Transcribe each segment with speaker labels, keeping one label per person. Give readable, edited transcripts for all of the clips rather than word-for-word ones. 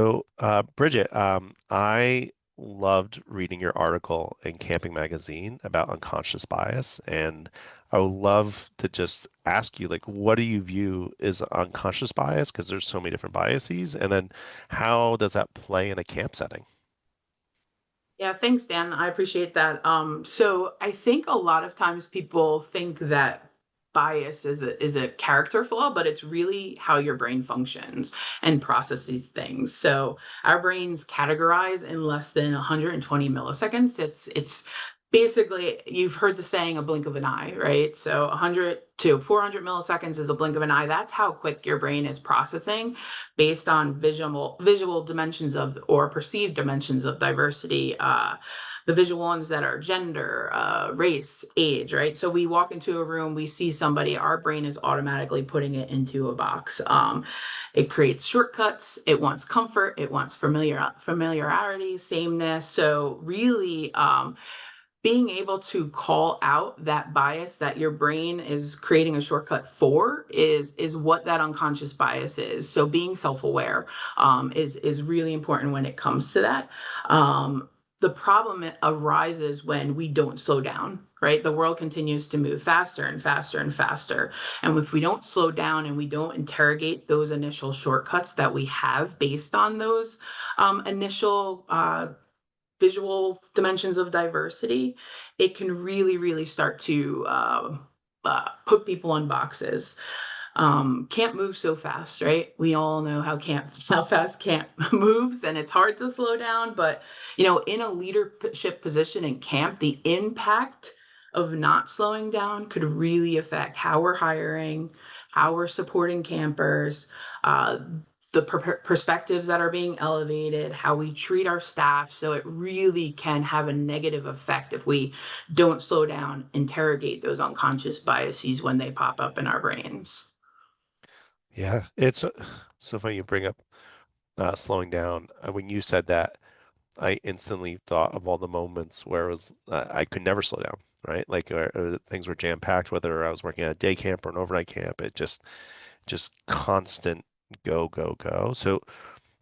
Speaker 1: So, Bridget, I loved reading your article in Camping Magazine about unconscious bias, and I would love to just ask you, like, what do you view as unconscious bias? Because there's so many different biases, and then how does that play in a camp setting?
Speaker 2: Yeah, thanks, Dan. I appreciate that. So I think a lot of times people think that bias is a character flaw, but it's really how your brain functions and processes things. So our brains categorize in less than 120 milliseconds. It's basically, you've heard the saying a blink of an eye, right? So 100 to 400 milliseconds is a blink of an eye. That's how quick your brain is processing based on visual dimensions of or perceived dimensions of diversity. The visual ones that are gender, race, age, right? So we walk into a room, we see somebody, our brain is automatically putting it into a box. It creates shortcuts. It wants comfort. It wants familiarity, sameness. So really, being able to call out that bias that your brain is creating a shortcut for is what that unconscious bias is. So being self-aware is really important when it comes to that. The problem arises when we don't slow down, right? The world continues to move faster and faster and faster, and if we don't slow down and we don't interrogate those initial shortcuts that we have based on those initial visual dimensions of diversity, it can really, really start to put people in boxes. Camp moves so fast, right? We all know how fast camp moves, and it's hard to slow down. But in a leadership position in camp, the impact of not slowing down could really affect how we're hiring, how we're supporting campers, uh, the perspectives that are being elevated, how we treat our staff. So it really can have a negative effect if we don't slow down, interrogate those unconscious biases when they pop up in our brains.
Speaker 1: Yeah, it's so funny you bring up slowing down. When you said that, I instantly thought of all the moments where it was I could never slow down, right? Like things were jam packed, whether I was working at a day camp or an overnight camp. It just constant go, go, go. So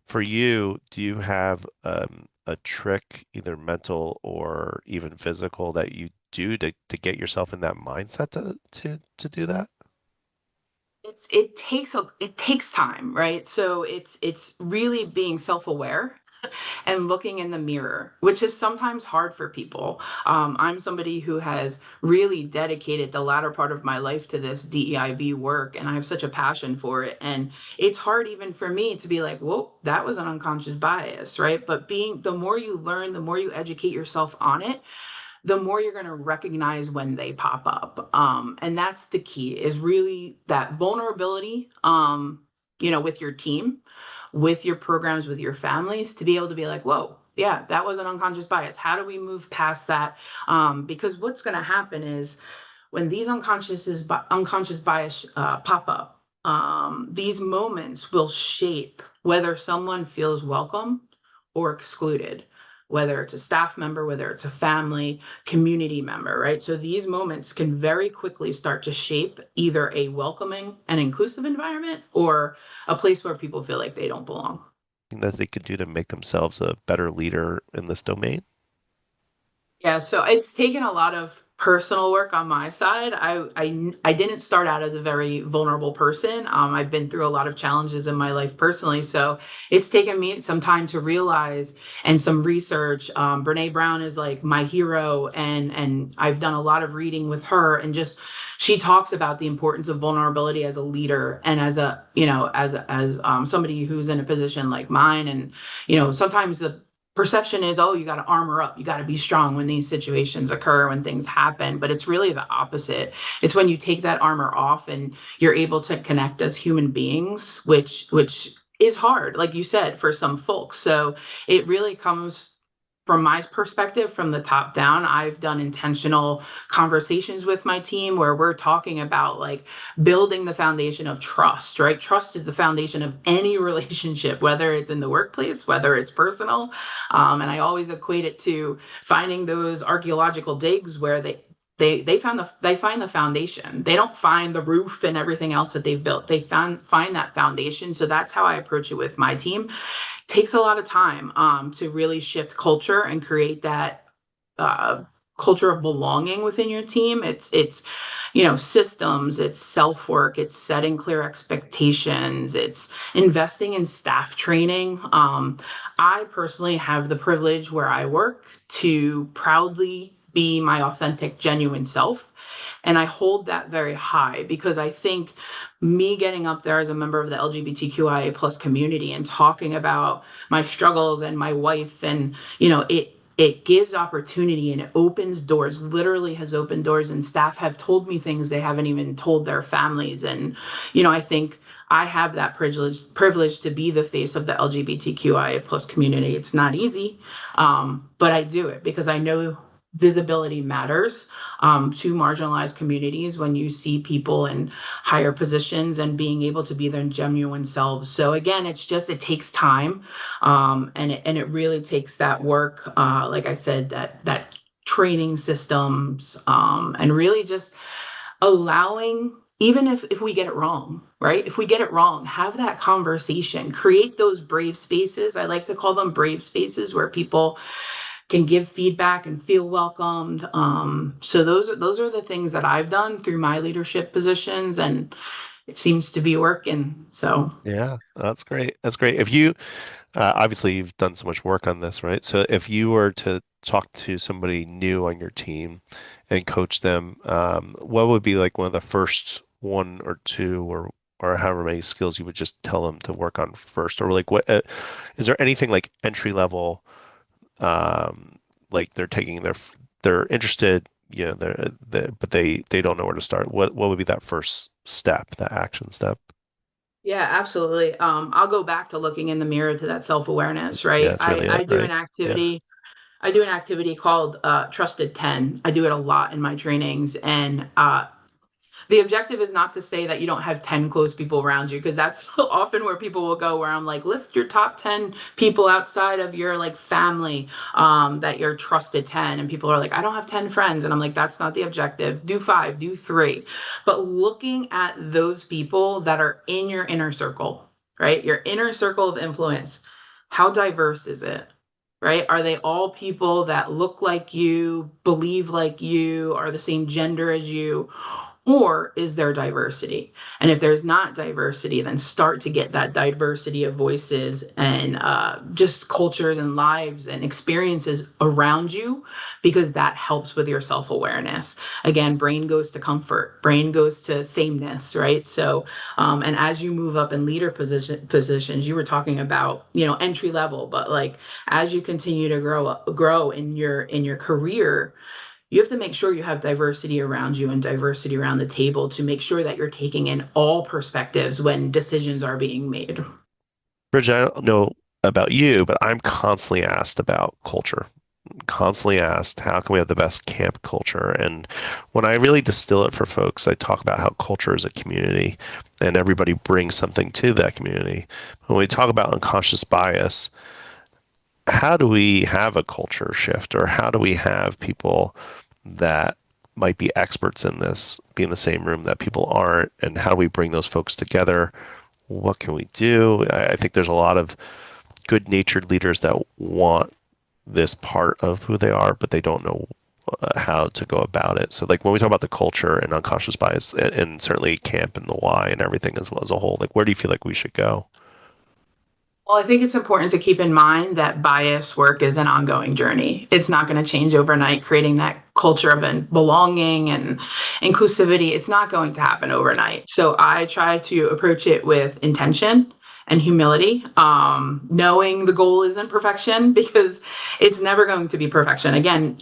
Speaker 1: for you, do you have a trick, either mental or even physical, that you do to get yourself in that mindset to do that?
Speaker 2: It takes time, right? So it's really being self-aware and looking in the mirror, which is sometimes hard for people. I'm somebody who has really dedicated the latter part of my life to this DEIB work, and I have such a passion for it. And it's hard even for me to be like, whoa, that was an unconscious bias, right? But the more you learn, the more you educate yourself on it, the more you're going to recognize when they pop up. And that's the key, is really that vulnerability, with your team, with your programs, with your families, to be able to be like, whoa, yeah, that was an unconscious bias. How do we move past that? Because what's going to happen is when these unconscious bias pop up, these moments will shape whether someone feels welcome or excluded, whether it's a staff member, whether it's a family, community member, right? So these moments can very quickly start to shape either a welcoming and inclusive environment or a place where people feel like they don't belong.
Speaker 1: That they could do to make themselves a better leader in this domain?
Speaker 2: Yeah, so it's taken a lot of personal work on my side. I didn't start out as a very vulnerable person. I've been through a lot of challenges in my life personally, so it's taken me some time to realize and some research. Brene Brown is like my hero, and I've done a lot of reading with her, and just she talks about the importance of vulnerability as a leader and as a somebody who's in a position like mine, and sometimes the perception is, oh, you got to armor up, you got to be strong when these situations occur, when things happen. But it's really the opposite. It's when you take that armor off and you're able to connect as human beings, which is hard, like you said, for some folks. So it really comes from my perspective, from the top down. I've done intentional conversations with my team where we're talking about like building the foundation of trust, right? Trust is the foundation of any relationship, whether it's in the workplace, whether it's personal. And I always equate it to finding those archaeological digs where they find the foundation. They don't find the roof and everything else that they've built. They find that foundation. So that's how I approach it with my team. It takes a lot of time to really shift culture and create that uh, culture of belonging within your team. It's systems, it's self work, it's setting clear expectations, it's investing in staff training. I personally have the privilege where I work to proudly be my authentic, genuine self. And I hold that very high because I think me getting up there as a member of the LGBTQIA plus community and talking about my struggles and my wife, and it gives opportunity and it opens doors, literally has opened doors, and staff have told me things they haven't even told their families. And I think I have that privilege to be the face of the LGBTQIA plus community. It's not easy, but I do it because I know visibility matters to marginalized communities when you see people in higher positions and being able to be their genuine selves. So again, it takes time, and it really takes that work. Like I said, that training systems, and really just allowing, even if we get it wrong, right? If we get it wrong, have that conversation, create those brave spaces. I like to call them brave spaces where people can give feedback and feel welcomed. So those are the things that I've done through my leadership positions, and it seems to be working. So
Speaker 1: Yeah, that's great. That's great. If you obviously you've done so much work on this, right? So if you were to talk to somebody new on your team and coach them, what would be like one of the first one or two or however many skills you would just tell them to work on first? Or like what is there anything like entry level, like they're taking they're interested, but they don't know where to start. What would be that first step, that action step?
Speaker 2: yeah, absolutely. I'll go back to looking in the mirror to that self-awareness,
Speaker 1: Yeah,
Speaker 2: right?
Speaker 1: that's
Speaker 2: I,
Speaker 1: really it,
Speaker 2: I do
Speaker 1: right?
Speaker 2: an
Speaker 1: Yeah.
Speaker 2: activity. I do an activity called Trusted 10. I do it a lot in my trainings. And the objective is not to say that you don't have 10 close people around you, because that's often where people will go, where I'm like, list your top 10 people outside of your like family, that you're trusted 10. And people are like, I don't have 10 friends. And I'm like, that's not the objective. Do five, do three. But looking at those people that are in your inner circle, right? Your inner circle of influence, how diverse is it? Right? Are they all people that look like you, believe like you, are the same gender as you? Or is there diversity? And if there's not diversity, then start to get that diversity of voices and just cultures and lives and experiences around you, because that helps with your self awareness. Again, brain goes to comfort, brain goes to sameness, right? So, and as you move up in positions, you were talking about, entry level, but like as you continue to grow in your career, you have to make sure you have diversity around you and diversity around the table to make sure that you're taking in all perspectives when decisions are being made.
Speaker 1: Bridget, I don't know about you, but I'm constantly asked about culture. Constantly asked, how can we have the best camp culture? And when I really distill it for folks, I talk about how culture is a community and everybody brings something to that community. When we talk about unconscious bias, how do we have a culture shift, or how do we have people that might be experts in this be in the same room that people aren't? And how do we bring those folks together? What can we do? I think there's a lot of good natured leaders that want this part of who they are, but they don't know how to go about it. So, like when we talk about the culture and unconscious bias, and certainly camp and the why and everything as well as a whole, like where do you feel like we should go?
Speaker 2: Well, I think it's important to keep in mind that bias work is an ongoing journey. It's not going to change overnight. Creating that culture of belonging and inclusivity, it's not going to happen overnight. So I try to approach it with intention and humility, knowing the goal isn't perfection, because it's never going to be perfection. Again,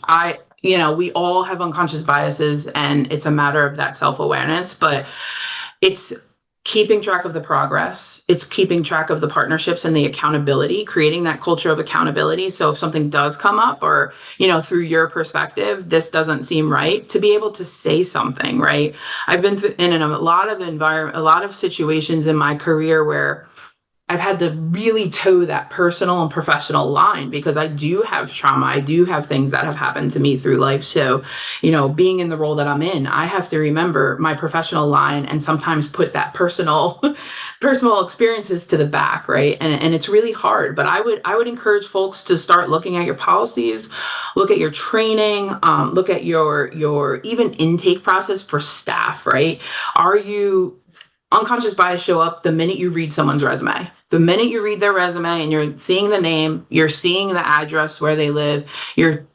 Speaker 2: we all have unconscious biases, and it's a matter of that self awareness, but it's keeping track of the progress. It's keeping track of the partnerships and the accountability, creating that culture of accountability. So if something does come up, or, through your perspective, this doesn't seem right, to be able to say something, right? I've been in a lot of situations in my career where I've had to really toe that personal and professional line because I do have trauma. I do have things that have happened to me through life. So, being in the role that I'm in, I have to remember my professional line and sometimes put that personal personal experiences to the back, right? And it's really hard. But I would encourage folks to start looking at your policies, look at your training, look at your even intake process for staff, right? Are you unconscious bias show up the minute you read someone's resume. The minute you read their resume and you're seeing the name, you're seeing the address where they live, you're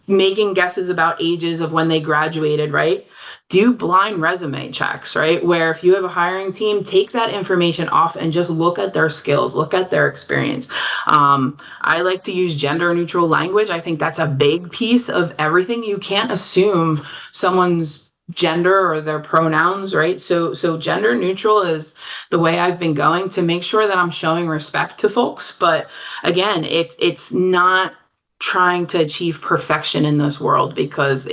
Speaker 2: making guesses about ages of when they graduated, right? Do blind resume checks, right? Where if you have a hiring team, take that information off and just look at their skills, look at their experience. I like to use gender neutral language. I think that's a big piece of everything. You can't assume someone's gender or their pronouns, right? So gender neutral is the way I've been going to make sure that I'm showing respect to folks. But again, it's not trying to achieve perfection in this world because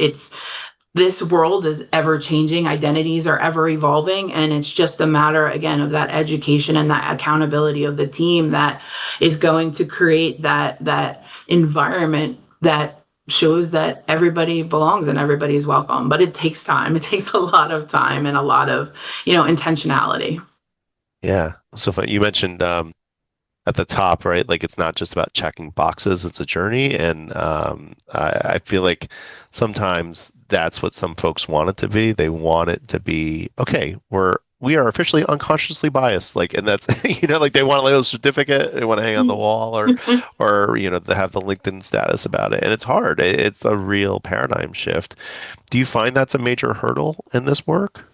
Speaker 2: this world is ever changing, identities are ever evolving, and it's just a matter again of that education and that accountability of the team that is going to create that environment that shows that everybody belongs and everybody's welcome. But it takes time. It takes a lot of time and a lot of, intentionality.
Speaker 1: Yeah. So funny. You mentioned at the top, right? Like it's not just about checking boxes, it's a journey. And I feel like sometimes that's what some folks want it to be. They want it to be, okay, we are officially unconsciously biased. Like, and that's, like they want a little certificate, they want to hang on the wall or they have the LinkedIn status about it. And it's hard. It's a real paradigm shift. Do you find that's a major hurdle in this work?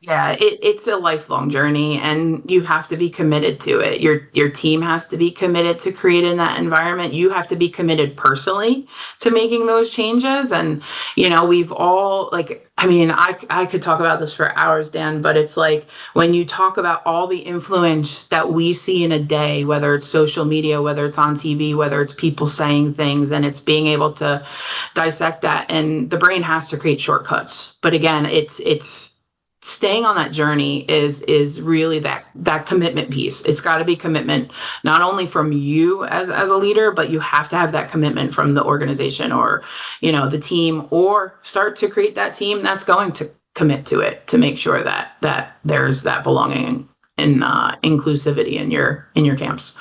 Speaker 2: Yeah, it's a lifelong journey and you have to be committed to it. Your team has to be committed to creating that environment. You have to be committed personally to making those changes. And, we've all like, I mean, I could talk about this for hours, Dan, but it's like when you talk about all the influence that we see in a day, whether it's social media, whether it's on TV, whether it's people saying things, and it's being able to dissect that. And the brain has to create shortcuts. But again, it's staying on that journey is really that commitment piece. It's got to be commitment not only from you as a leader, but you have to have that commitment from the organization or the team, or start to create that team that's going to commit to it to make sure that there's that belonging and inclusivity in your camps.